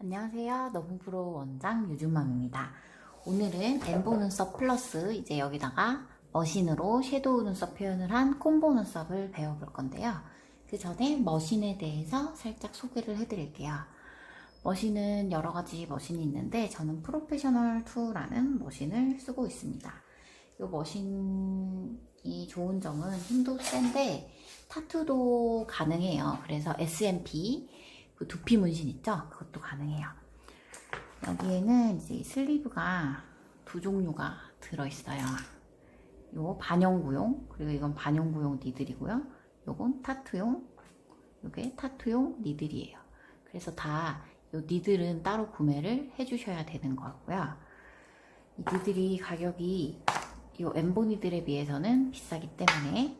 안녕하세요. 너무브로우 원장 유준맘입니다. 오늘은 엠보 눈썹 플러스 이제 여기다가 머신으로 섀도우 눈썹 표현을 한 콤보 눈썹을 배워볼 건데요. 그 전에 머신에 대해서 살짝 소개를 해드릴게요. 머신은 여러 가지 머신이 있는데 저는 프로페셔널 2라는 머신을 쓰고 있습니다. 이 머신이 좋은 점은 힘도 센데 타투도 가능해요. 그래서 SMP 그 두피 문신 있죠? 그것도 가능해요. 여기에는 이제 슬리브가 두 종류가 들어있어요. 요 반영구용, 그리고 이건 반영구용 니들이고요. 요건 타투용, 요게 타투용 니들이에요. 그래서 다 요 니들은 따로 구매를 해주셔야 되는 거고요. 이 니들이 가격이 요 엠보 니들에 비해서는 비싸기 때문에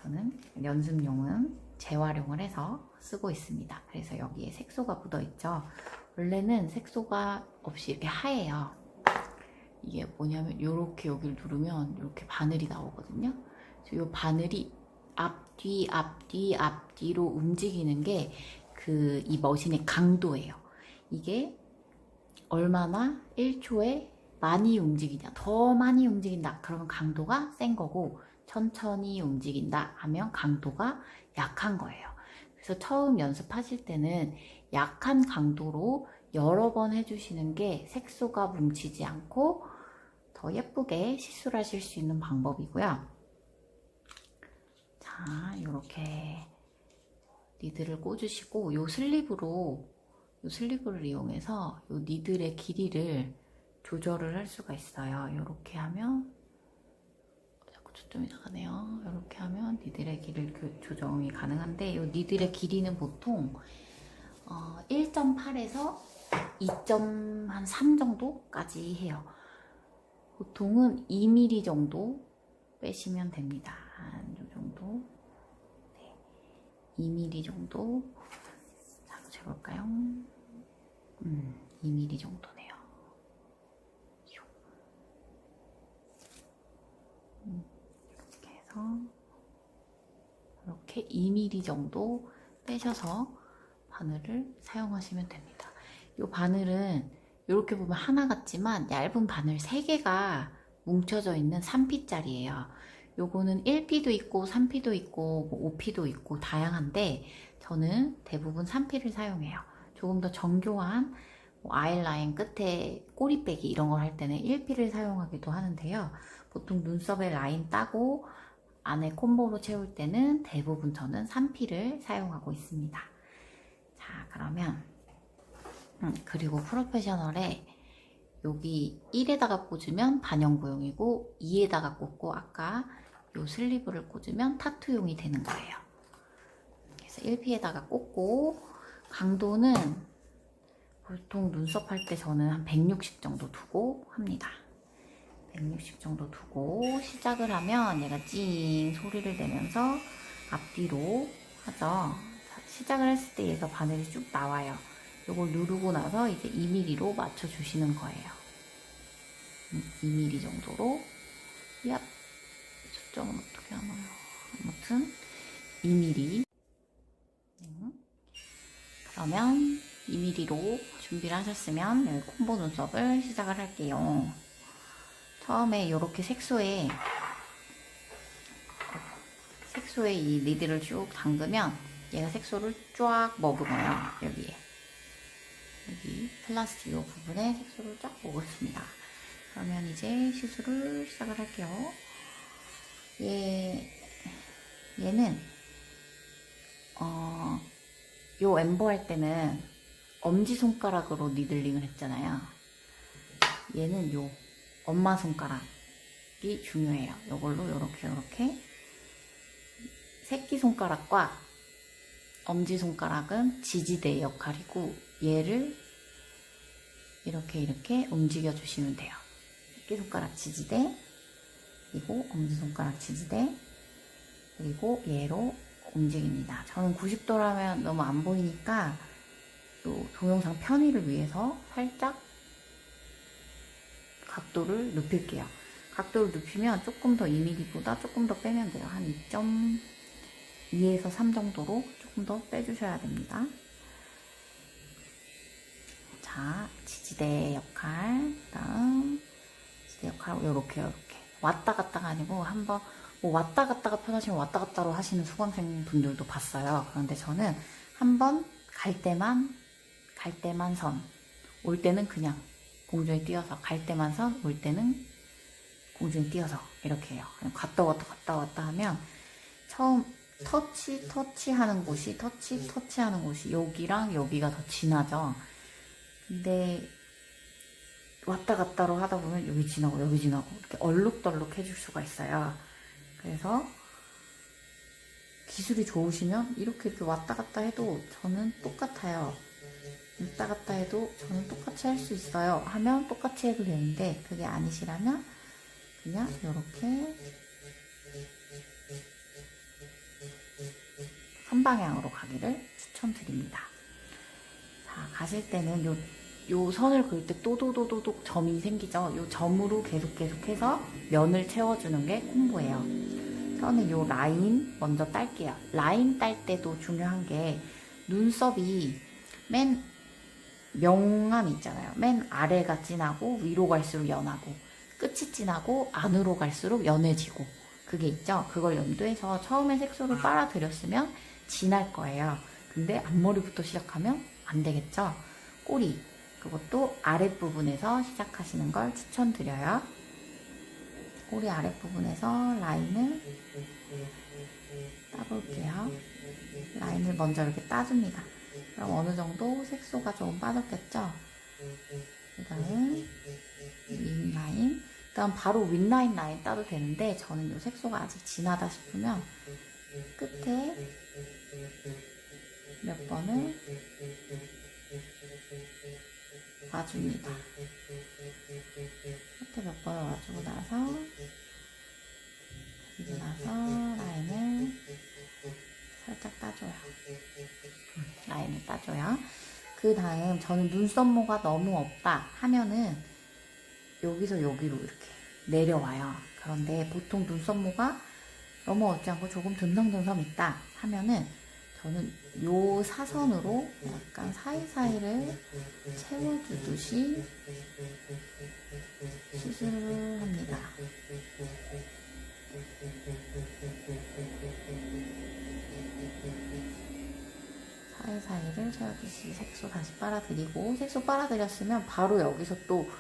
저는 연습용은 재활용을 해서 쓰고 있습니다. 그래서 여기에 색소가 묻어 있죠. 원래는 색소가 없이 이렇게 하얘요. 이게 뭐냐면 이렇게 여기를 누르면 이렇게 바늘이 나오거든요. 그래서 이 바늘이 앞뒤 앞뒤 앞뒤로 움직이는 게 이 머신의 강도예요. 이게 얼마나 1초에 많이 움직이냐, 더 많이 움직인다 그러면 강도가 센 거고, 천천히 움직인다 하면 강도가 약한 거예요. 그래서 처음 연습하실 때는 약한 강도로 여러 번 해주시는 게 색소가 뭉치지 않고 더 예쁘게 시술하실 수 있는 방법이고요. 자, 이렇게 니들을 꽂으시고 요 슬리브를 이용해서 요 니들의 길이를 조절을 할 수가 있어요. 이렇게 하면 자꾸 초점이 나가네요. 이렇게 하면 니들의 길이를 조정이 가능한데, 이 니들의 길이는 보통 1.8에서 2.3 정도까지 해요. 보통은 2mm 정도 빼시면 됩니다. 한 요 정도. 네. 2mm 정도. 자, 한번 재볼까요? 2mm 정도네요. 이렇게 해서 이렇게 2mm 정도 빼셔서 바늘을 사용하시면 됩니다. 이 바늘은 이렇게 보면 하나 같지만 얇은 바늘 3개가 뭉쳐져 있는 3P짜리예요. 요거는 1P도 있고 3P도 있고 5P도 있고 다양한데 저는 대부분 3P를 사용해요. 조금 더 정교한 아이라인 끝에 꼬리빼기 이런 걸 할 때는 1P를 사용하기도 하는데요. 보통 눈썹에 라인 따고 안에 콤보로 채울 때는 대부분 저는 3P를 사용하고 있습니다. 자, 그러면 그리고 프로페셔널에 여기 1에다가 꽂으면 반영구용이고 2에다가 꽂고 아까 요 슬리브를 꽂으면 타투용이 되는 거예요. 그래서 1P에다가 꽂고 강도는 보통 눈썹 할 때 저는 한 160 정도 두고 합니다. 160 정도 두고 시작을 하면 얘가 찡 소리를 내면서 앞뒤로 하죠. 자, 시작을 했을 때 얘가 바늘이 쭉 나와요. 이걸 누르고 나서 이제 2mm로 맞춰주시는 거예요. 2mm 정도로. 얍. 초점은 어떻게 하나요? 아무튼 2mm. 그러면 2mm로 준비를 하셨으면 여기 콤보 눈썹을 시작을 할게요. 처음에 이렇게 색소에 이 니들을 쭉 담그면 얘가 색소를 쫙 머금어요. 여기 플라스틱 이 부분에 색소를 쫙 먹었습니다. 그러면 이제 시술을 시작을 할게요. 얘는 요 엠보 할 때는 엄지손가락으로 니들링을 했잖아요. 얘는 요 엄마 손가락이 중요해요. 요걸로 요렇게 새끼손가락과 엄지손가락은 지지대의 역할이고 얘를 이렇게 움직여 주시면 돼요. 새끼손가락 지지대, 그리고 엄지손가락 지지대, 그리고 얘로 움직입니다. 저는 90도라면 너무 안 보이니까 또 동영상 편의를 위해서 살짝 각도를 눕힐게요. 각도를 눕히면 조금 더 2mm보다 조금 더 빼면 돼요. 한 2.2에서 3 정도로 조금 더 빼주셔야 됩니다. 자, 지지대 역할, 그다음 지지대 역할 요렇게 왔다 갔다가 아니고 한번 뭐 왔다 갔다가 편하시면 왔다 갔다로 하시는 수강생 분들도 봤어요. 그런데 저는 한번 갈 때만 선, 올 때는 그냥 공중에 띄어서, 갈 때만 선, 올 때는 공중에 띄어서 이렇게 해요. 그냥 갔다 왔다 하면 처음 터치하는 곳이 여기랑 여기가 더 진하죠. 근데 왔다 갔다로 하다 보면 여기 지나고 이렇게 얼룩덜룩 해줄 수가 있어요. 그래서 기술이 좋으시면 이렇게 왔다 갔다 해도 저는 똑같아요. 왔다 갔다 해도 저는 똑같이 할 수 있어요 하면 똑같이 해도 되는데, 그게 아니시라면 그냥 이렇게 한 방향으로 가기를 추천드립니다. 자, 가실 때는 요 선을 그을 때 또도도도독 점이 생기죠. 요 점으로 계속해서 면을 채워주는 게 콤보예요. 저는 요 라인 먼저 딸게요. 라인 딸 때도 중요한 게 눈썹이 맨 명암 있잖아요. 맨 아래가 진하고 위로 갈수록 연하고 끝이 진하고 안으로 갈수록 연해지고 그게 있죠. 그걸 염두해서 처음에 색소를 빨아들였으면 진할 거예요. 근데 앞머리부터 시작하면 안 되겠죠. 꼬리, 그것도 아랫부분에서 시작하시는 걸 추천드려요. 꼬리 아랫부분에서 라인을 따볼게요. 라인을 먼저 이렇게 따줍니다. 그럼 어느 정도 색소가 조금 빠졌겠죠? 그 다음 윗라인, 그 다음 바로 윗라인 라인 따도 되는데 저는 이 색소가 아직 진하다 싶으면 끝에 몇 번을 와줍니다. 끝에 몇 번을 와주고 나서 그리고 나서 라인을 살짝 따줘요. 라인을 따줘요. 그 다음 저는 눈썹모가 너무 없다 하면은 여기서 여기로 이렇게 내려와요. 그런데 보통 눈썹모가 너무 없지 않고 조금 듬성듬성 있다 하면은 저는 요 사선으로 약간 사이사이를 채워주듯이 시술을 합니다. 사이사이를 채워주듯이 색소 다시 빨아들이고, 색소 빨아들였으면 바로 여기서 또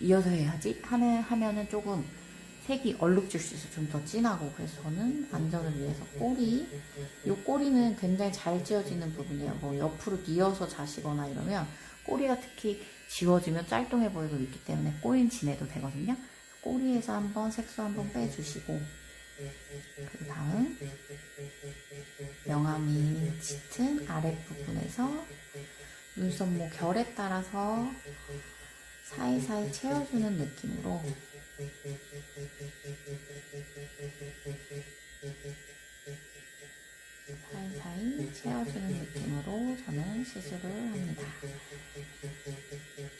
이어서 해야지 하면은 조금 색이 얼룩질 수 있어서 좀 더 진하고, 그래서 저는 안전을 위해서 이 꼬리는 굉장히 잘 지워지는 부분이에요. 뭐 옆으로 뉘어서 자시거나 이러면 꼬리가 특히 지워지면 짤뚱해 보이고 있기 때문에 꼬리는 지내도 되거든요. 꼬리에서 한번 색소 한번 빼주시고, 그 다음 명암이 짙은 아랫부분에서 눈썹모 결에 따라서 사이사이 채워주는 느낌으로 사이사이 채워주는 느낌으로 저는 시술을 합니다.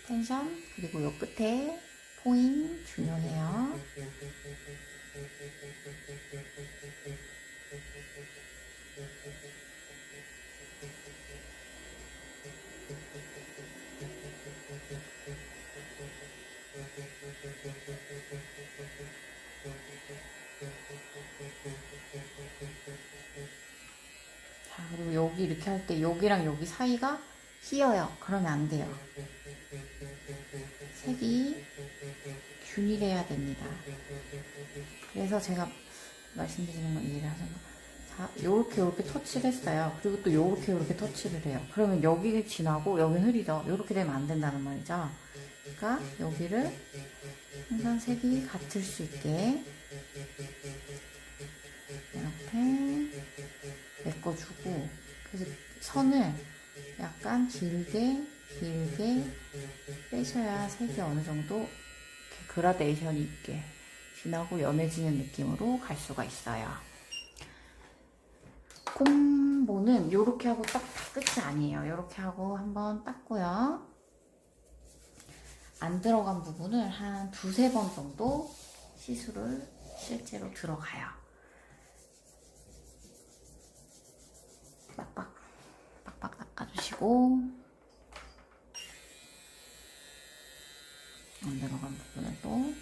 텐션, 그리고 요 끝에 포인 중요해요. 자, 그리고 여기 이렇게 할 때 여기랑 여기 사이가 휘어요. 그러면 안 돼요. 색이 균일해야 됩니다. 그래서 제가 말씀드리는 건 이해를 하셔서, 자, 요렇게 터치를 했어요. 그리고 또 요렇게 터치를 해요. 그러면 여기 진하고 여기는 흐리죠. 요렇게 되면 안 된다는 말이죠. 그러니까 여기를 항상 색이 같을 수 있게 이렇게 메꿔주고, 그래서 선을 약간 길게 빼셔야 색이 어느 정도 그라데이션이 있게 진하고 연해지는 느낌으로 갈 수가 있어요. 콤보는 이렇게 하고 딱 끝이 아니에요. 이렇게 하고 한번 닦고요. 안 들어간 부분을 한 두세 번 정도 시술을 실제로 들어가요. 빡빡 닦아주시고, 안 들어간 부분을 또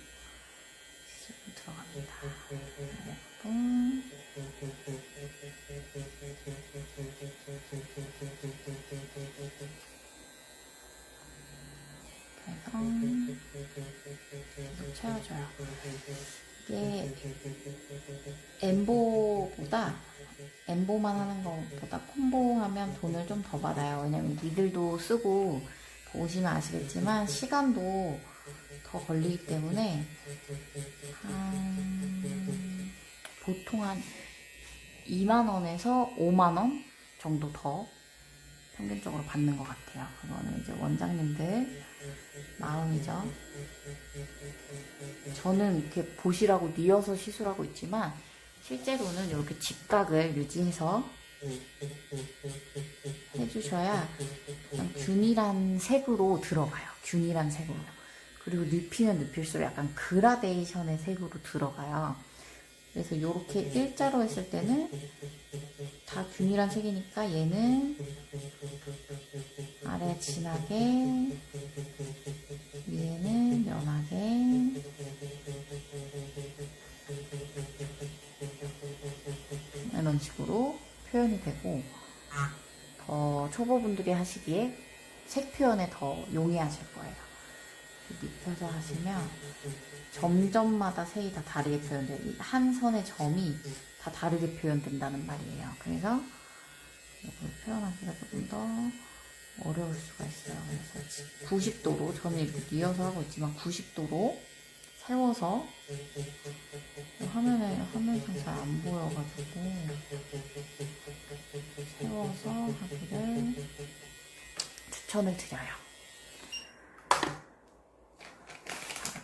시술 들어갑니다. 또 계속 채워줘요. 이게 엠보만 하는 것보다 콤보 하면 돈을 좀 더 받아요. 왜냐면 니들도 쓰고 보시면 아시겠지만 시간도 더 걸리기 때문에 보통 한 2만원에서 5만원 정도 더 평균적으로 받는 것 같아요. 그거는 이제 원장님들 마음이죠. 저는 이렇게 보시라고 뉘어서 시술하고 있지만 실제로는 이렇게 직각을 유지해서 해주셔야 균일한 색으로 들어가요. 균일한 색으로. 그리고 눕히면 눕힐수록 약간 그라데이션의 색으로 들어가요. 그래서 이렇게 일자로 했을 때는 다 균일한 색이니까 얘는 아래 진하게, 위에는 연하게, 이런 식으로 표현이 되고, 더 초보분들이 하시기에 색 표현에 더 용이하실 거예요. 눕혀서 하시면 점점마다 색이 다 다르게 표현돼요. 이 한 선의 점이 다 다르게 표현된다는 말이에요. 그래서 이걸 표현하기가 조금 더 어려울 수가 있어요. 그래서 90도로, 저는 이렇게 뉘어서 하고 있지만 90도로 세워서, 화면상 잘 안 보여가지고 세워서 하기를 추천을 드려요.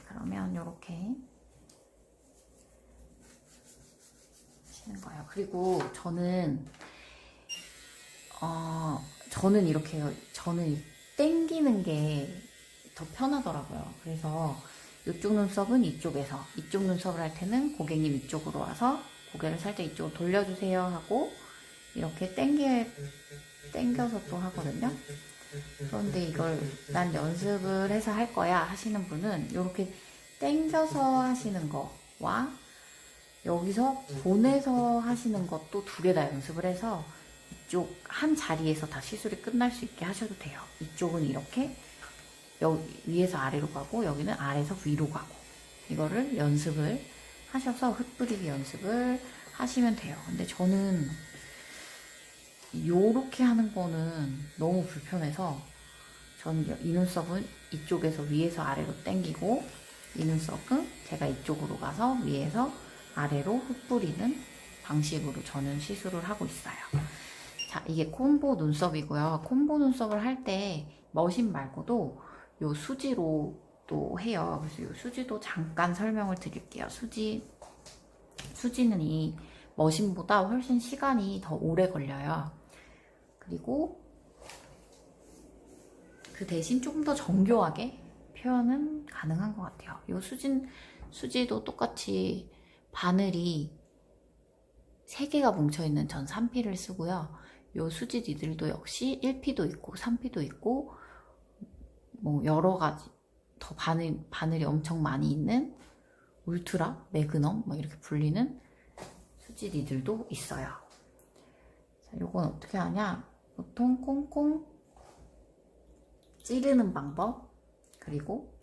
그러면 이렇게 하시는 거예요. 그리고 저는 이렇게 해요. 저는 땡기는 게 더 편하더라고요. 그래서 이쪽 눈썹은 이쪽에서, 이쪽 눈썹을 할 때는 고객님 이쪽으로 와서 고개를 살짝 이쪽으로 돌려주세요 하고 이렇게 땡겨서 또 하거든요. 그런데 이걸 난 연습을 해서 할 거야 하시는 분은 이렇게 땡겨서 하시는 거와 여기서 보내서 하시는 것도 두 개 다 연습을 해서 이쪽 한 자리에서 다 시술이 끝날 수 있게 하셔도 돼요. 이쪽은 이렇게 여기 위에서 아래로 가고 여기는 아래에서 위로 가고, 이거를 연습을 하셔서 흩뿌리기 연습을 하시면 돼요. 근데 저는 요렇게 하는 거는 너무 불편해서 저는 이 눈썹은 이쪽에서 위에서 아래로 당기고, 이 눈썹은 제가 이쪽으로 가서 위에서 아래로 흩뿌리는 방식으로 저는 시술을 하고 있어요. 자, 이게 콤보 눈썹이고요. 콤보 눈썹을 할 때 머신 말고도 요 수지로 또 해요. 그래서 요 수지도 잠깐 설명을 드릴게요. 수지는 이 머신보다 훨씬 시간이 더 오래 걸려요. 그리고 그 대신 조금 더 정교하게 표현은 가능한 것 같아요. 요 수지도 똑같이 바늘이 3개가 뭉쳐있는 전 3P를 쓰고요. 요 수지 니들도 역시 1P도 있고 3P도 있고 뭐 여러 가지 더 바늘이 엄청 많이 있는 울트라, 매그넘 뭐 이렇게 불리는 수지 니들도 있어요. 자, 요건 어떻게 하냐? 보통 콩콩 찌르는 방법, 그리고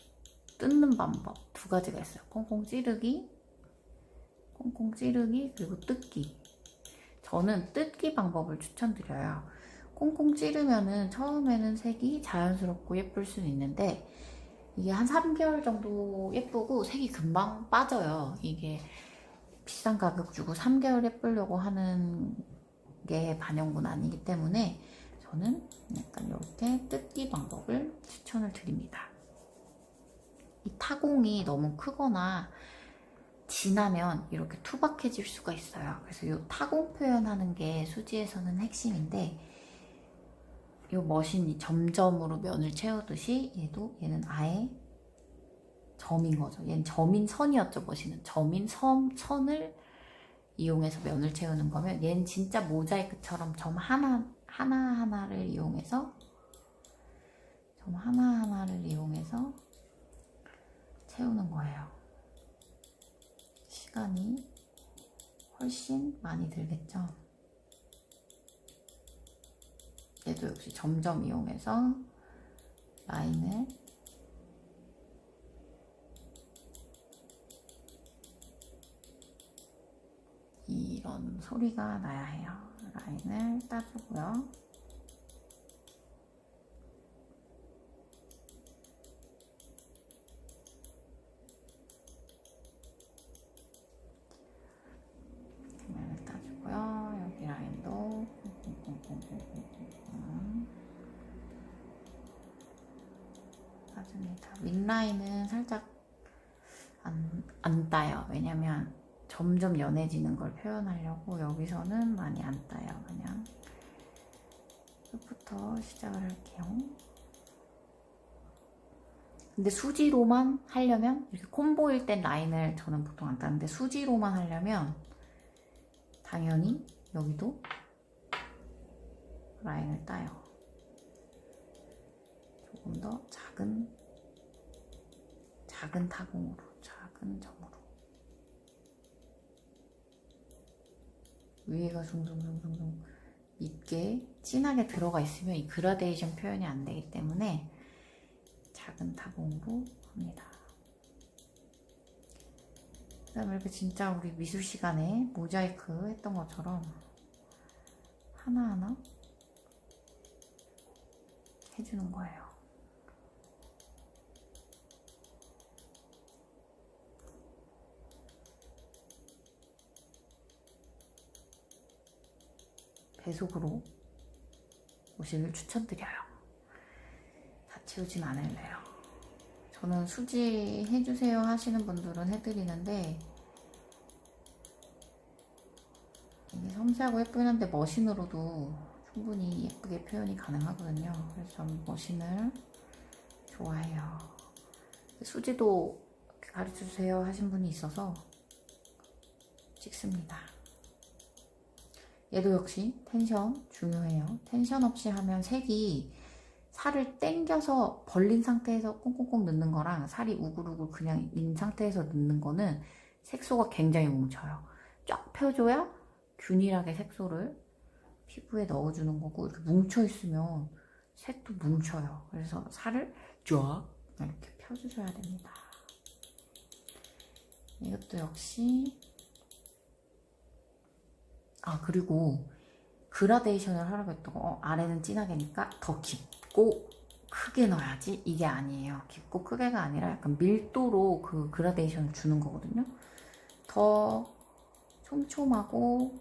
뜯는 방법 두 가지가 있어요. 콩콩 찌르기, 그리고 뜯기. 저는 뜯기 방법을 추천드려요. 콩콩 찌르면은 처음에는 색이 자연스럽고 예쁠 수는 있는데 이게 한 3개월 정도 예쁘고 색이 금방 빠져요. 이게 비싼 가격 주고 3개월 예쁘려고 하는 게 반영군 아니기 때문에 저는 약간 이렇게 뜯기 방법을 추천을 드립니다. 이 타공이 너무 크거나 진하면 이렇게 투박해질 수가 있어요. 그래서 이 타공 표현하는 게 수지에서는 핵심인데, 이 머신이 점점으로 면을 채우듯이 얘는 아예 점인 거죠. 얘는 점인 선이었죠. 머신은 점인 선을 이용해서 면을 채우는 거면, 얘는 진짜 모자이크처럼 점 하나하나를 이용해서 세우는 거예요. 시간이 훨씬 많이 들겠죠. 얘도 역시 점점 이용해서 라인을 이런 소리가 나야 해요. 라인을 따주고요. 라인을 따주고요. 여기 라인도 따줍니다. 윗라인은 살짝 안 따요. 왜냐면 점점 연해지는 걸 표현하려고 여기서는 많이 안 따요. 그냥 끝부터 시작을 할게요. 근데 수지로만 하려면 이렇게 콤보일 땐 라인을 저는 보통 안 따는데 수지로만 하려면 당연히 여기도 라인을 따요. 조금 더 작은 타공으로, 작은 점으로. 위에가 숭숭숭숭 밉게 진하게 들어가 있으면 이 그라데이션 표현이 안 되기 때문에 작은 타공으로 합니다. 그 다음에 이렇게 진짜 우리 미술 시간에 모자이크 했던 것처럼 하나하나 해주는 거예요. 배속으로 오시길 추천드려요. 다 채우진 않을래요. 저는 수지 해주세요 하시는 분들은 해드리는데 이게 섬세하고 예쁘긴 한데 머신으로도 충분히 예쁘게 표현이 가능하거든요. 그래서 저는 머신을 좋아해요. 수지도 가르쳐주세요 하신 분이 있어서 찍습니다. 얘도 역시 텐션 중요해요. 텐션 없이 하면 색이 살을 당겨서 벌린 상태에서 꽁꽁꽁 넣는 거랑 살이 우글우글 그냥 인 상태에서 넣는 거는 색소가 굉장히 뭉쳐요. 쫙 펴줘야 균일하게 색소를 피부에 넣어주는 거고 이렇게 뭉쳐있으면 색도 뭉쳐요. 그래서 살을 쫙 이렇게 펴주셔야 됩니다. 이것도 역시 그리고 그라데이션을 하라고 했던 거 아래는 진하게니까 더 깊고 크게 넣어야지 이게 아니에요. 깊고 크게가 아니라 약간 밀도로 그 그라데이션을 주는 거거든요. 더 촘촘하고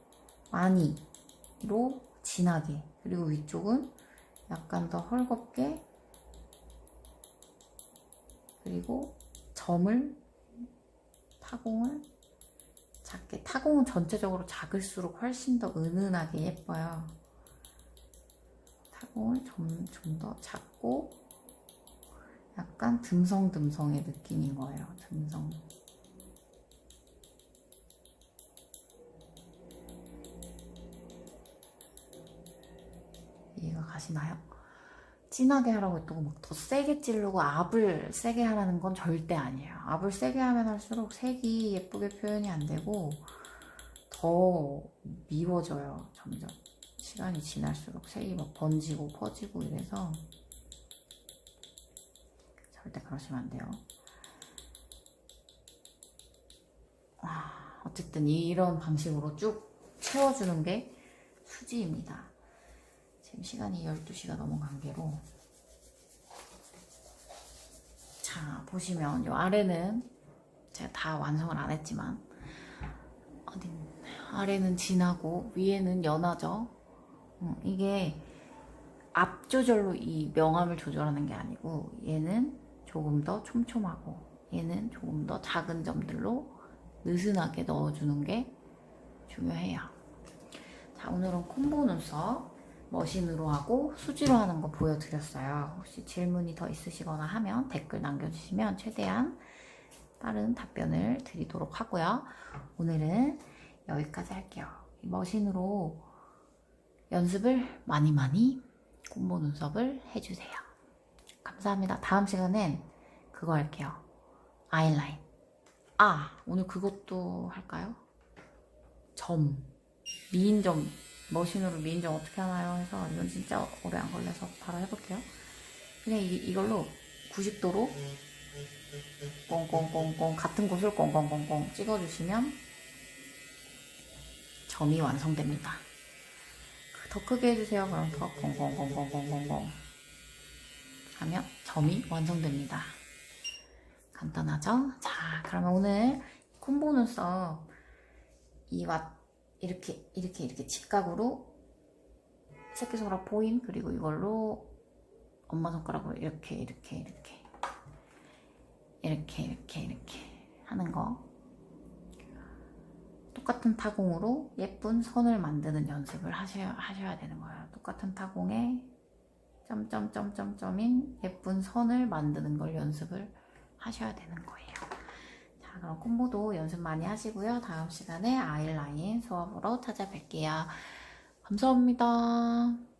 많이로 진하게 그리고 위쪽은 약간 더 헐겁게 그리고 점을 타공을 작게 타공은 전체적으로 작을수록 훨씬 더 은은하게 예뻐요. 타공을 좀 더 작고 약간 듬성듬성의 느낌인 거예요. 듬성. 이해가 가시나요? 진하게 하라고 했다고 막 더 세게 찌르고 압을 세게 하라는 건 절대 아니에요. 압을 세게 하면 할수록 색이 예쁘게 표현이 안 되고 더 미워져요. 점점 시간이 지날수록 색이 막 번지고 퍼지고 이래서 절대 그러시면 안 돼요. 어쨌든 이런 방식으로 쭉 채워주는 게 수지입니다. 지금 시간이 12시가 넘은 관계로 자 보시면 이 아래는 제가 다 완성을 안 했지만 아래는 진하고 위에는 연하죠. 이게 앞 조절로 이 명암을 조절하는 게 아니고 얘는 조금 더 촘촘하고 얘는 조금 더 작은 점들로 느슨하게 넣어주는 게 중요해요. 자 오늘은 콤보 눈썹 머신으로 하고 수지로 하는 거 보여드렸어요. 혹시 질문이 더 있으시거나 하면 댓글 남겨주시면 최대한 빠른 답변을 드리도록 하고요. 오늘은 여기까지 할게요. 머신으로 연습을 많이 콤보 눈썹을 해주세요. 감사합니다. 다음 시간엔 그거 할게요. 아이라인. 오늘 그것도 할까요? 미인점, 머신으로 미인점 어떻게 하나요? 해서 이건 진짜 오래 안 걸려서 바로 해볼게요. 그냥 이걸로 90도로 꽁꽁꽁꽁 같은 곳을 꽁꽁꽁꽁 찍어주시면 점이 완성됩니다. 더 크게 해주세요. 그럼 더 꽁꽁꽁꽁꽁꽁꽁 하면 점이 완성됩니다. 간단하죠? 자, 그러면 오늘 콤보 눈썹 이렇게 직각으로 새끼손가락 포인, 그리고 이걸로 엄마 손가락으로 이렇게 하는 거, 똑같은 타공으로 예쁜 선을 만드는 연습을 하셔야 되는 거예요. 똑같은 타공에 점점점점점인 예쁜 선을 만드는 걸 연습을 하셔야 되는 거예요. 자, 그럼 콤보도 연습 많이 하시고요. 다음 시간에 아이라인 수업으로 찾아뵐게요. 감사합니다.